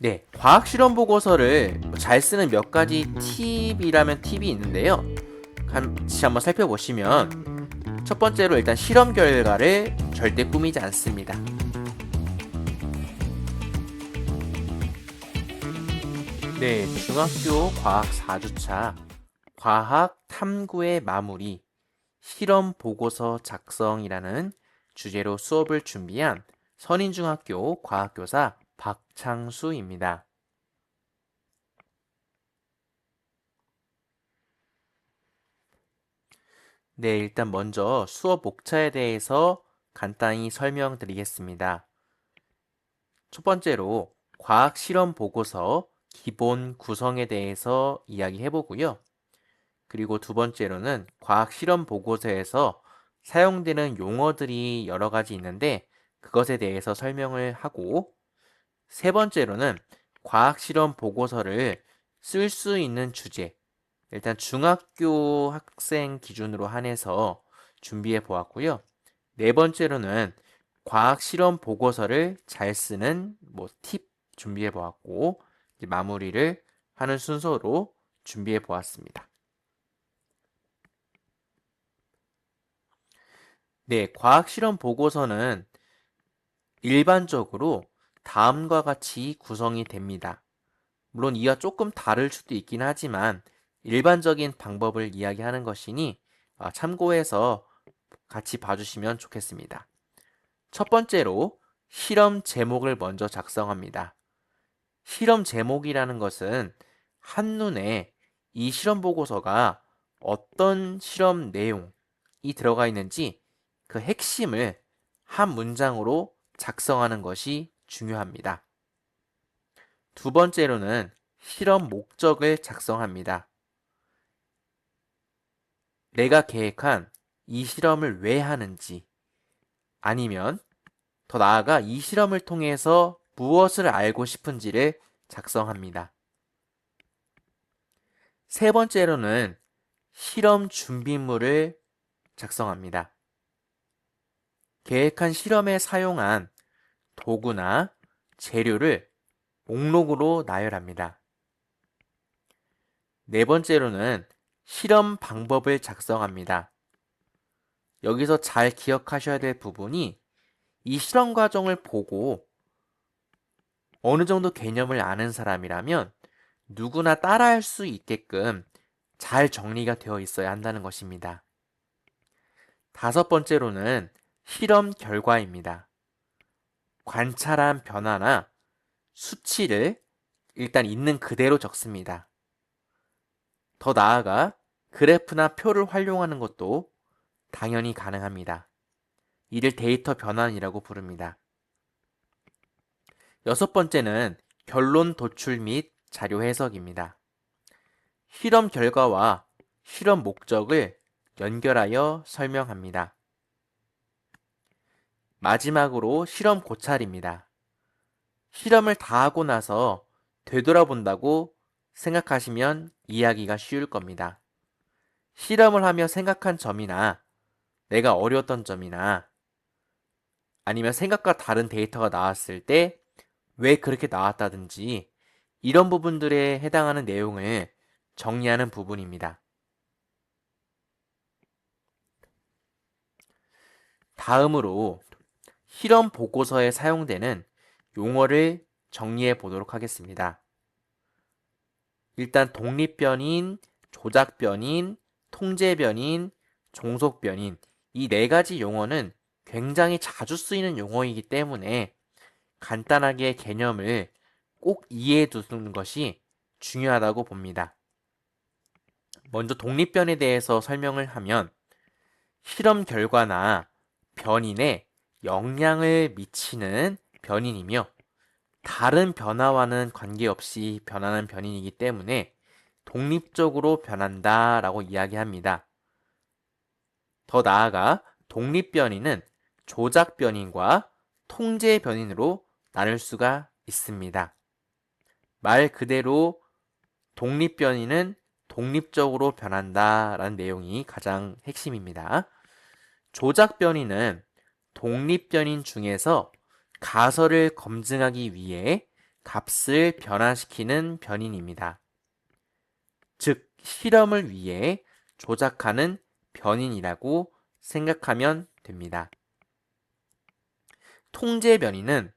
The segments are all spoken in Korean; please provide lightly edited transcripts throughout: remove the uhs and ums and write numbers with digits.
네, 과학 실험 보고서를 잘 쓰는 몇 가지 팁이라면 팁이 있는데요. 같이 한번 살펴보시면 첫 번째로 일단 실험 결과를 절대 꾸미지 않습니다. 네, 중학교 과학 4주차 과학 탐구의 마무리 실험 보고서 작성이라는 주제로 수업을 준비한 선인중학교 과학교사 박창수입니다. 네, 일단 먼저 수업 목차에 대해서 간단히 설명드리겠습니다. 첫 번째로 과학 실험 보고서 기본 구성에 대해서 이야기해 보고요. 그리고 두 번째로는 과학 실험 보고서에서 사용되는 용어들이 여러 가지 있는데 그것에 대해서 설명을 하고, 세 번째로는 과학 실험 보고서를 쓸 수 있는 주제, 일단 중학교 학생 기준으로 한해서 준비해 보았고요. 네 번째로는 과학 실험 보고서를 잘 쓰는 팁 준비해 보았고, 이제 마무리를 하는 순서로 준비해 보았습니다. 네, 과학 실험 보고서는 일반적으로 다음과 같이 구성이 됩니다. 물론 이와 조금 다를 수도 있긴 하지만 일반적인 방법을 이야기하는 것이니 참고해서 같이 봐주시면 좋겠습니다. 첫 번째로 실험 제목을 먼저 작성합니다. 실험 제목이라는 것은 한눈에 이 실험 보고서가 어떤 실험 내용이 들어가 있는지 그 핵심을 한 문장으로 작성하는 것이 중요합니다. 두 번째로는 실험 목적을 작성합니다. 내가 계획한 이 실험을 왜 하는지, 아니면 더 나아가 이 실험을 통해서 무엇을 알고 싶은지를 작성합니다. 세 번째로는 실험 준비물을 작성합니다. 계획한 실험에 사용한 도구나 재료를 목록으로 나열합니다. 네 번째로는 실험 방법을 작성합니다. 여기서 잘 기억하셔야 될 부분이 이 실험 과정을 보고 어느 정도 개념을 아는 사람이라면 누구나 따라할 수 있게끔 잘 정리가 되어 있어야 한다는 것입니다. 다섯 번째로는 실험 결과입니다. 관찰한 변화나 수치를 일단 있는 그대로 적습니다. 더 나아가 그래프나 표를 활용하는 것도 당연히 가능합니다. 이를 데이터 변환이라고 부릅니다. 여섯 번째는 결론 도출 및 자료 해석입니다. 실험 결과와 실험 목적을 연결하여 설명합니다. 마지막으로 실험 고찰입니다. 실험을 다 하고 나서 되돌아본다고 생각하시면 이해하기가 쉬울 겁니다. 실험을 하며 생각한 점이나 내가 어려웠던 점이나 아니면 생각과 다른 데이터가 나왔을 때 왜 그렇게 나왔다든지 이런 부분들에 해당하는 내용을 정리하는 부분입니다. 다음으로 실험 보고서에 사용되는 용어를 정리해 보도록 하겠습니다. 일단 독립변인, 조작변인, 통제변인, 종속변인 이 네 가지 용어는 굉장히 자주 쓰이는 용어이기 때문에 간단하게 개념을 꼭 이해해 두는 것이 중요하다고 봅니다. 먼저 독립변에 대해서 설명을 하면 실험 결과나 변인에 영향을 미치는 변인이며 다른 변화와는 관계없이 변하는 변인이기 때문에 독립적으로 변한다라고 이야기합니다. 더 나아가 독립변인은 조작변인과 통제변인으로 나눌 수가 있습니다. 말 그대로 독립변이는 독립적으로 변한다라는 내용이 가장 핵심입니다. 조작변이는 독립변인 중에서 가설을 검증하기 위해 값을 변화시키는 변인입니다. 즉, 실험을 위해 조작하는 변인이라고 생각하면 됩니다. 통제 변인은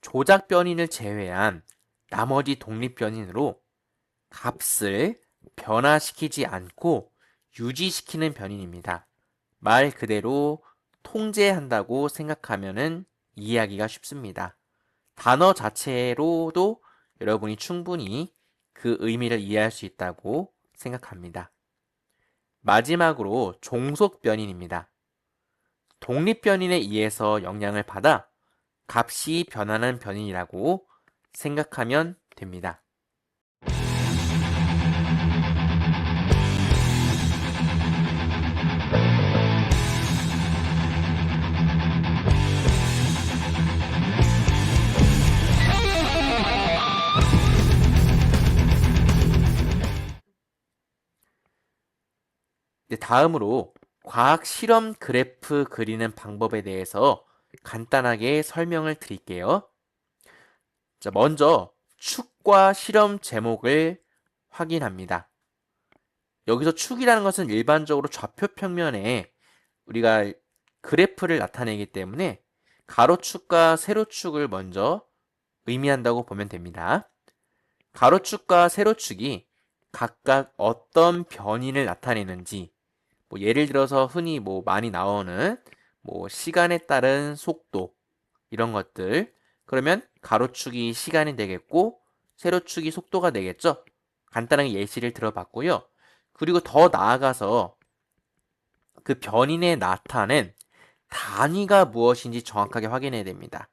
조작 변인을 제외한 나머지 독립 변인으로 값을 변화시키지 않고 유지시키는 변인입니다. 말 그대로 통제한다고 생각하면 이해하기가 쉽습니다. 단어 자체로도 여러분이 충분히 그 의미를 이해할 수 있다고 생각합니다. 마지막으로 종속 변인입니다. 독립 변인에 의해서 영향을 받아 값이 변하는 변인이라고 생각하면 됩니다. 네, 다음으로 과학 실험 그래프 그리는 방법에 대해서 간단하게 설명을 드릴게요. 자, 먼저 축과 실험 제목을 확인합니다. 여기서 축이라는 것은 일반적으로 좌표 평면에 우리가 그래프를 나타내기 때문에 가로축과 세로축을 먼저 의미한다고 보면 됩니다. 가로축과 세로축이 각각 어떤 변인을 나타내는지, 예를 들어서 흔히 많이 나오는 시간에 따른 속도 이런 것들, 그러면 가로축이 시간이 되겠고 세로축이 속도가 되겠죠. 간단하게 예시를 들어봤고요. 그리고 더 나아가서 그 변인에 나타낸 단위가 무엇인지 정확하게 확인해야 됩니다.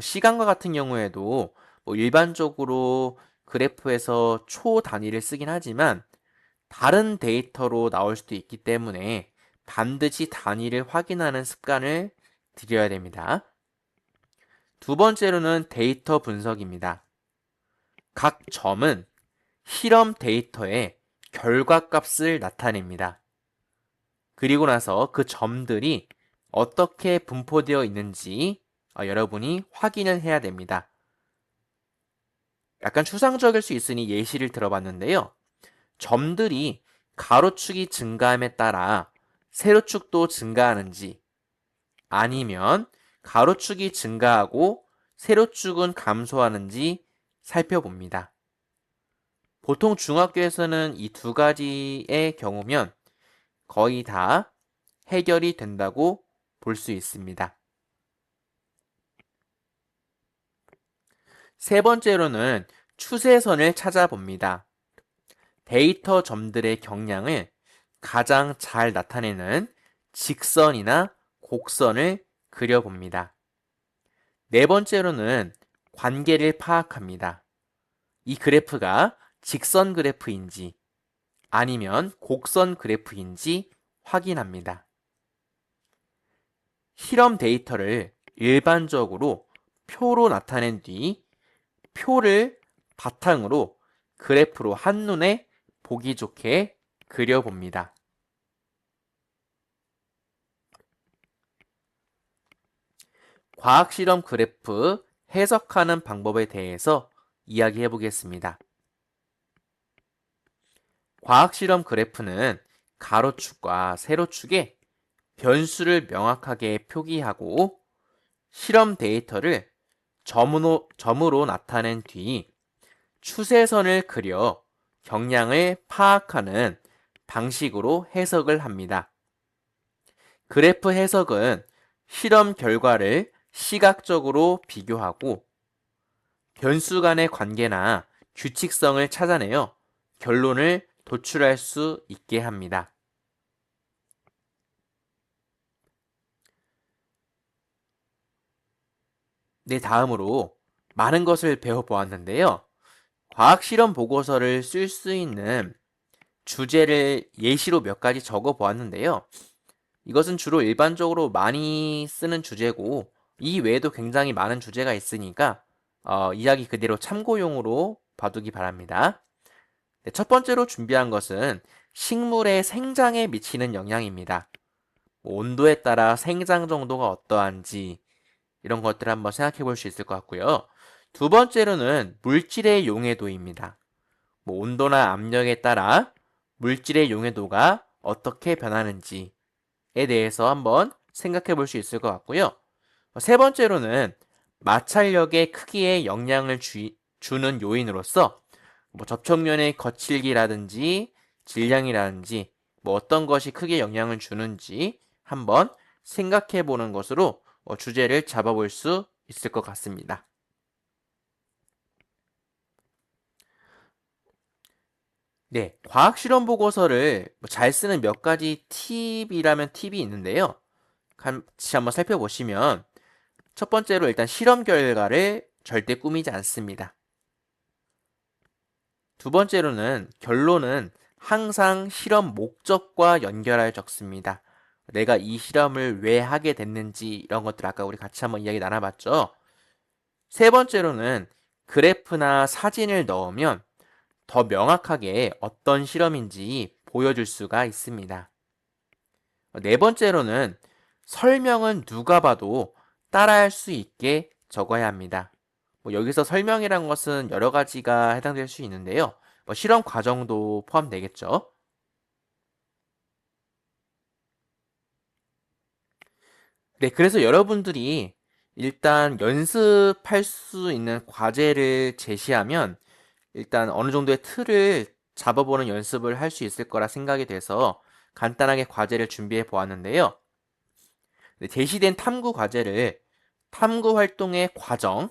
시간과 같은 경우에도 일반적으로 그래프에서 초 단위를 쓰긴 하지만 다른 데이터로 나올 수도 있기 때문에 반드시 단위를 확인하는 습관을 들여야 됩니다. 두 번째로는 데이터 분석입니다. 각 점은 실험 데이터의 결과값을 나타냅니다. 그리고 나서 그 점들이 어떻게 분포되어 있는지 여러분이 확인을 해야 됩니다. 약간 추상적일 수 있으니 예시를 들어봤는데요. 점들이 가로축이 증가함에 따라 세로축도 증가하는지, 아니면 가로축이 증가하고 세로축은 감소하는지 살펴봅니다. 보통 중학교에서는 이 두 가지의 경우면 거의 다 해결이 된다고 볼 수 있습니다. 세 번째로는 추세선을 찾아봅니다. 데이터 점들의 경향을 가장 잘 나타내는 직선이나 곡선을 그려봅니다. 네 번째로는 관계를 파악합니다. 이 그래프가 직선 그래프인지 아니면 곡선 그래프인지 확인합니다. 실험 데이터를 일반적으로 표로 나타낸 뒤 표를 바탕으로 그래프로 한눈에 보기 좋게 그려봅니다. 과학실험 그래프 해석하는 방법에 대해서 이야기해 보겠습니다. 과학실험 그래프는 가로축과 세로축에 변수를 명확하게 표기하고 실험 데이터를 점으로 나타낸 뒤 추세선을 그려 경향을 파악하는 방식으로 해석을 합니다. 그래프 해석은 실험 결과를 시각적으로 비교하고 변수 간의 관계나 규칙성을 찾아내어 결론을 도출할 수 있게 합니다. 네, 다음으로 많은 것을 배워보았는데요. 과학 실험 보고서를 쓸 수 있는 주제를 예시로 몇 가지 적어 보았는데요. 이것은 주로 일반적으로 많이 쓰는 주제고 이 외에도 굉장히 많은 주제가 있으니까 이야기 그대로 참고용으로 봐두기 바랍니다. 네, 첫 번째로 준비한 것은 식물의 생장에 미치는 영향입니다. 온도에 따라 생장 정도가 어떠한지 이런 것들을 한번 생각해 볼 수 있을 것 같고요. 두 번째로는 물질의 용해도입니다. 온도나 압력에 따라 물질의 용해도가 어떻게 변하는지에 대해서 한번 생각해 볼 수 있을 것 같고요. 세 번째로는 마찰력의 크기에 영향을 주는 요인으로서 접촉면의 거칠기라든지 질량이라든지 어떤 것이 크게 영향을 주는지 한번 생각해 보는 것으로 주제를 잡아볼 수 있을 것 같습니다. 네, 과학 실험 보고서를 잘 쓰는 몇 가지 팁이라면 팁이 있는데요. 같이 한번 살펴보시면 첫 번째로 일단 실험 결과를 절대 꾸미지 않습니다. 두 번째로는 결론은 항상 실험 목적과 연결하여 적습니다. 내가 이 실험을 왜 하게 됐는지 이런 것들 아까 우리 같이 한번 이야기 나눠봤죠. 세 번째로는 그래프나 사진을 넣으면 더 명확하게 어떤 실험인지 보여줄 수가 있습니다. 네 번째로는 설명은 누가 봐도 따라할 수 있게 적어야 합니다. 여기서 설명이란 것은 여러 가지가 해당될 수 있는데요. 실험 과정도 포함되겠죠. 네, 그래서 여러분들이 일단 연습할 수 있는 과제를 제시하면 일단 어느 정도의 틀을 잡아보는 연습을 할 수 있을 거라 생각이 돼서 간단하게 과제를 준비해 보았는데요. 네, 제시된 탐구 과제를 탐구 활동의 과정,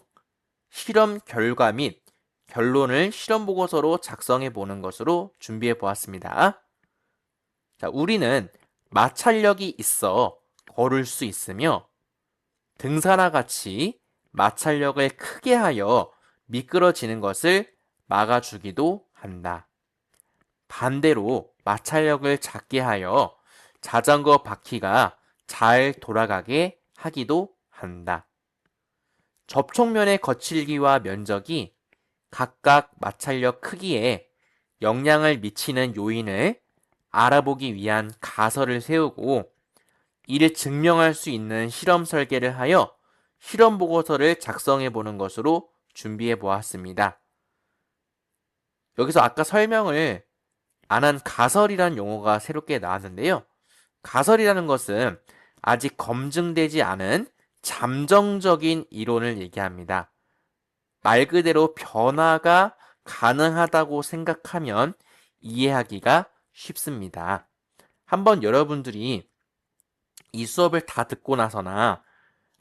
실험 결과 및 결론을 실험 보고서로 작성해 보는 것으로 준비해 보았습니다. 자, 우리는 마찰력이 있어 걸을 수 있으며 등산화 같이 마찰력을 크게 하여 미끄러지는 것을 막아주기도 한다. 반대로 마찰력을 작게 하여 자전거 바퀴가 잘 돌아가게 하기도 한다. 접촉면의 거칠기와 면적이 각각 마찰력 크기에 영향을 미치는 요인을 알아보기 위한 가설을 세우고 이를 증명할 수 있는 실험 설계를 하여 실험 보고서를 작성해 보는 것으로 준비해 보았습니다. 여기서 아까 설명을 안 한 가설이라는 용어가 새롭게 나왔는데요. 가설이라는 것은 아직 검증되지 않은 잠정적인 이론을 얘기합니다. 말 그대로 변화가 가능하다고 생각하면 이해하기가 쉽습니다. 한번 여러분들이 이 수업을 다 듣고 나서나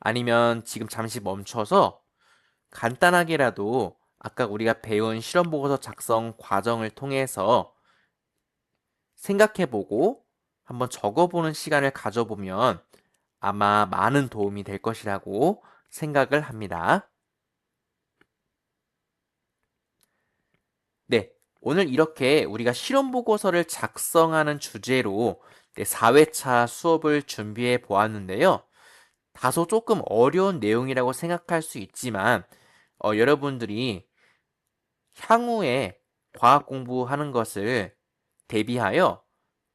아니면 지금 잠시 멈춰서 간단하게라도 아까 우리가 배운 실험 보고서 작성 과정을 통해서 생각해보고 한번 적어보는 시간을 가져보면 아마 많은 도움이 될 것이라고 생각을 합니다. 네, 오늘 이렇게 우리가 실험 보고서를 작성하는 주제로 4회차 수업을 준비해 보았는데요. 다소 조금 어려운 내용이라고 생각할 수 있지만 여러분들이 향후에 과학 공부하는 것을 대비하여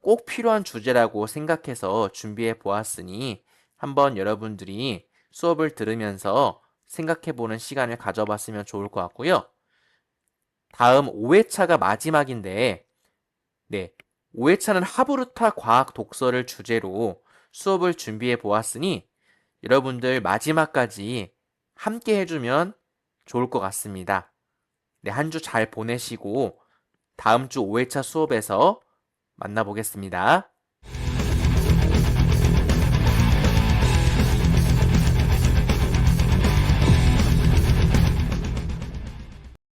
꼭 필요한 주제라고 생각해서 준비해 보았으니 한번 여러분들이 수업을 들으면서 생각해 보는 시간을 가져봤으면 좋을 것 같고요. 다음 5회차가 마지막인데, 네, 5회차는 하브루타 과학 독서를 주제로 수업을 준비해 보았으니 여러분들 마지막까지 함께 해주면 좋을 것 같습니다. 네, 한 주 잘 보내시고 다음 주 5회차 수업에서 만나보겠습니다.